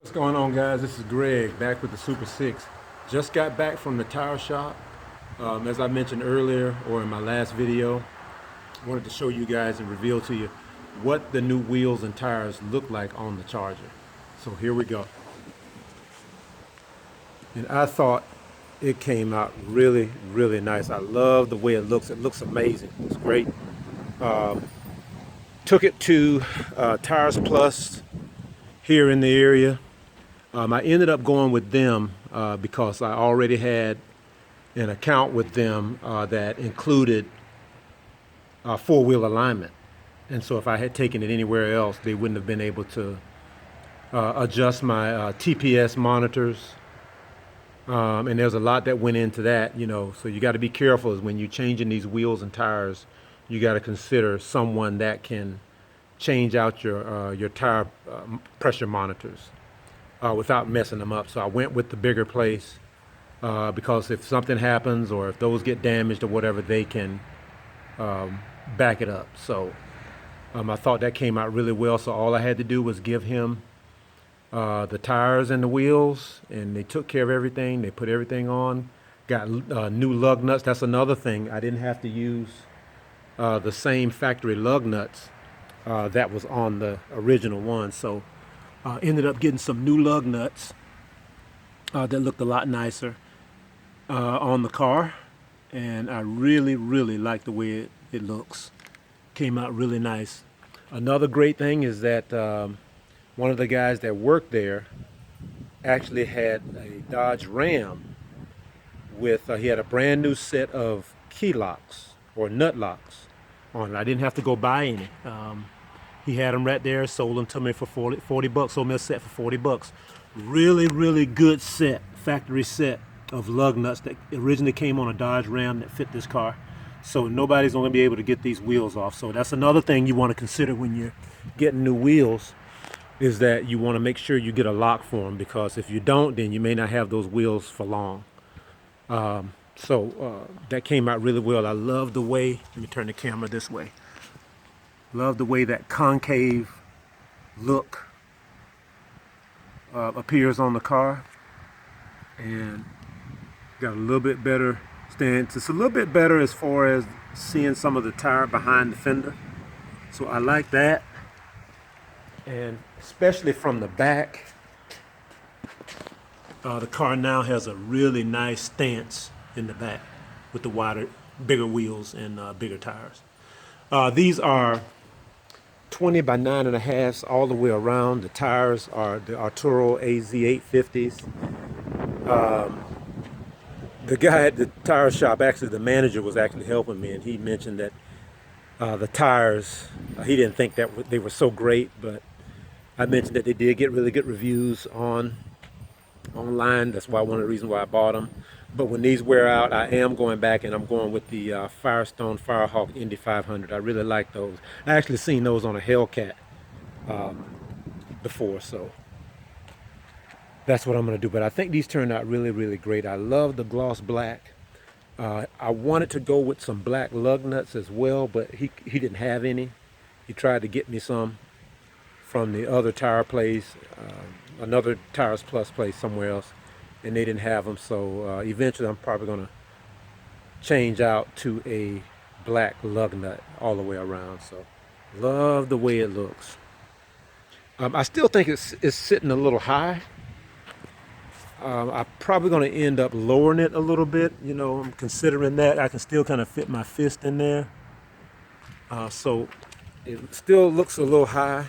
What's going on, guys? This is Greg back with the Super 6. Just got back from the tire shop. As I mentioned earlier or in my last video, I wanted to show you guys and reveal to you what the new wheels and tires look like on the Charger. So here we go. And I thought it came out really, really nice. I love the way it looks. It looks amazing. It's great. Took it to Tires Plus here in the area. I ended up going with them because I already had an account with them that included four-wheel alignment. And so if I had taken it anywhere else, they wouldn't have been able to adjust my TPS monitors. And there's a lot that went into that, so you got to be careful is when you're changing these wheels and tires, you got to consider someone that can change out your tire pressure monitors without messing them up. So I went with the bigger place because if something happens or if those get damaged or whatever, they can back it up. So I thought that came out really well. So all I had to do was give him the tires and the wheels, and they took care of everything. They put everything on. Got new lug nuts. That's another thing. I didn't have to use the same factory lug nuts that was on the original one. So ended up getting some new lug nuts that looked a lot nicer on the car, and I really, really like the way it looks. Came out really nice. Another great thing is that one of the guys that worked there actually had a Dodge Ram with, he had a brand new set of key locks or nut locks on it. I didn't have to go buy any. He had them right there, sold them to me for 40 bucks, sold me a set for 40 bucks. Really, really good set, factory set of lug nuts that originally came on a Dodge Ram that fit this car. So nobody's going to be able to get these wheels off. So that's another thing you want to consider when you're getting new wheels, is that you want to make sure you get a lock for them, because if you don't, then you may not have those wheels for long. That came out really well. I love the way, let me turn the camera this way. Love the way that concave look appears on the car, and got a little bit better stance. It's a little bit better as far as seeing some of the tire behind the fender. So I like that, and especially from the back, the car now has a really nice stance in the back with the wider, bigger wheels and bigger tires. These are 20 by 9.5 all the way around. The tires are the Arturo AZ850s. The guy at the tire shop, actually the manager, was actually helping me, and he mentioned that the tires, he didn't think that they were so great, but I mentioned that they did get really good reviews online. That's why one of the reasons why I bought them. But when these wear out, I am going back and I'm going with the Firestone Firehawk Indy 500. I really like those. I actually seen those on a Hellcat before, so that's what I'm going to do. But I think these turned out really, really great. I love the gloss black. I wanted to go with some black lug nuts as well, but he didn't have any. He tried to get me some from the other tire place, another Tires Plus place somewhere else, and they didn't have them. So eventually I'm probably going to change out to a black lug nut all the way around. So love the way it looks. I still think it's sitting a little high. I'm probably going to end up lowering it a little bit. I'm considering that. I can still kind of fit my fist in there. So it still looks a little high,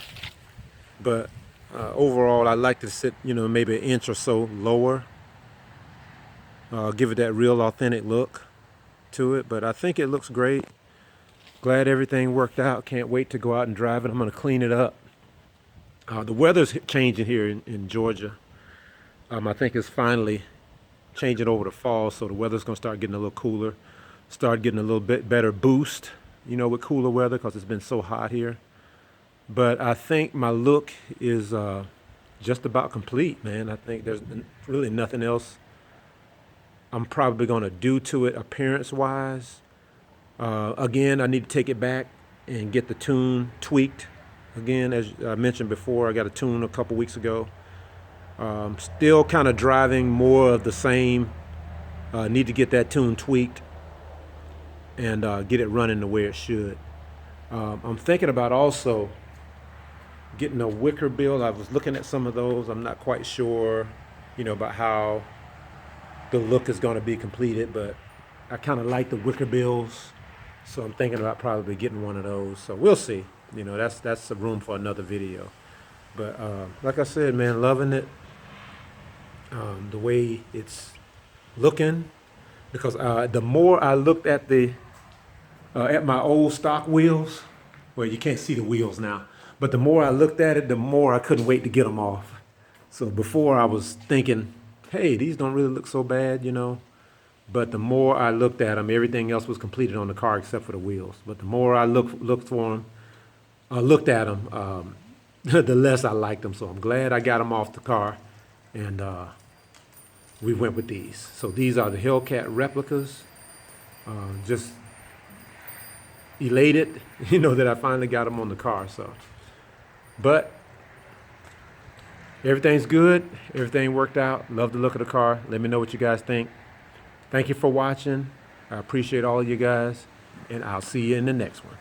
but overall I like to sit, maybe an inch or so lower. Give it that real authentic look to it, but I think it looks great. Glad everything worked out. Can't wait to go out and drive it. I'm going to clean it up. The weather's changing here in Georgia. I think it's finally changing over to fall, so the weather's going to start getting a little cooler, start getting a little bit better boost, with cooler weather, because it's been so hot here. But I think my look is just about complete, man. I think there's really nothing else I'm probably going to do to it appearance-wise. Again, I need to take it back and get the tune tweaked. Again, as I mentioned before, I got a tune a couple weeks ago. Still kind of driving more of the same. Need to get that tune tweaked and get it running the way it should. I'm thinking about also getting a wicker bill. I was looking at some of those. I'm not quite sure, about how the look is going to be completed, but I kind of like the wicker bills, so I'm thinking about probably getting one of those. So we'll see. That's a room for another video. But like I said, man, loving it. The way it's looking, because the more I looked at my old stock wheels, well, you can't see the wheels now, but the more I looked at it, the more I couldn't wait to get them off. So before I was thinking, hey, these don't really look so bad, But the more I looked at them, everything else was completed on the car except for the wheels. But the more I looked at them, the less I liked them. So I'm glad I got them off the car, and we went with these. So these are the Hellcat replicas. Just elated, that I finally got them on the car. So, but everything's good. Everything worked out. Love the look of the car. Let me know what you guys think. Thank you for watching. I appreciate all of you guys, and I'll see you in the next one.